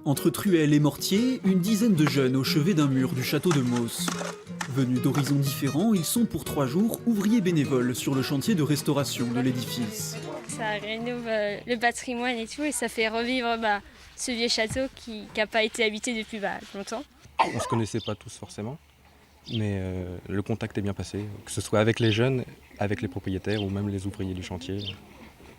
Entre truelles et mortiers, une dizaine de jeunes au chevet d'un mur du château de Mauss. Venus d'horizons différents, ils sont pour 3 jours ouvriers bénévoles sur le chantier de restauration de l'édifice. Ça rénove le patrimoine et tout, et ça fait revivre ce vieux château qui n'a pas été habité depuis longtemps. On ne se connaissait pas tous forcément, mais le contact est bien passé, que ce soit avec les jeunes, avec les propriétaires ou même les ouvriers du chantier.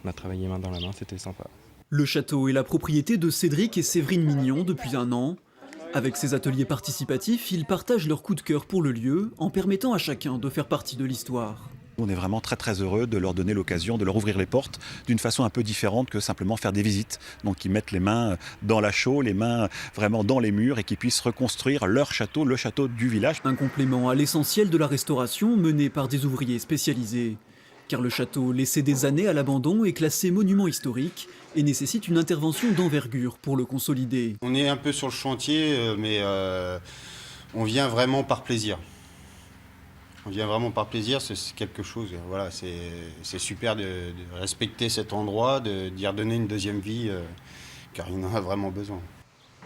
On a travaillé main dans la main, c'était sympa. Le château est la propriété de Cédric et Séverine Mignon depuis 1 an. Avec ces ateliers participatifs, ils partagent leur coup de cœur pour le lieu en permettant à chacun de faire partie de l'histoire. On est vraiment très heureux de leur donner l'occasion de leur ouvrir les portes d'une façon un peu différente que simplement faire des visites. Donc ils mettent les mains dans la chaux, les mains vraiment dans les murs et qu'ils puissent reconstruire leur château, le château du village. Un complément à l'essentiel de la restauration menée par des ouvriers spécialisés. Car le château, laissé des années à l'abandon, est classé monument historique et nécessite une intervention d'envergure pour le consolider. On est un peu sur le chantier, mais on vient vraiment par plaisir. On vient vraiment par plaisir, c'est quelque chose. Voilà, c'est super de respecter cet endroit, d'y redonner une deuxième vie, car il en a vraiment besoin.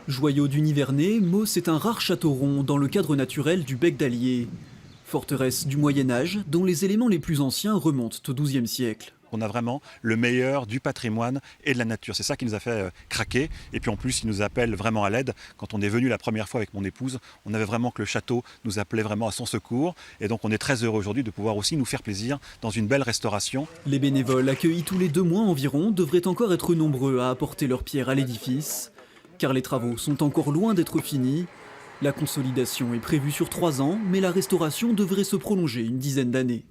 Joyau du Nivernais, Mauss est un rare château rond dans le cadre naturel du Bec d'Allier. Forteresse du Moyen-Âge, dont les éléments les plus anciens remontent au XIIe siècle. On a vraiment le meilleur du patrimoine et de la nature. C'est ça qui nous a fait craquer. Et puis en plus, il nous appelle vraiment à l'aide. Quand on est venu la première fois avec mon épouse, on avait vraiment que le château nous appelait vraiment à son secours. Et donc on est très heureux aujourd'hui de pouvoir aussi nous faire plaisir dans une belle restauration. Les bénévoles accueillis tous les 2 mois environ devraient encore être nombreux à apporter leur pierre à l'édifice. Car les travaux sont encore loin d'être finis. La consolidation est prévue sur 3 ans, mais la restauration devrait se prolonger une dizaine d'années.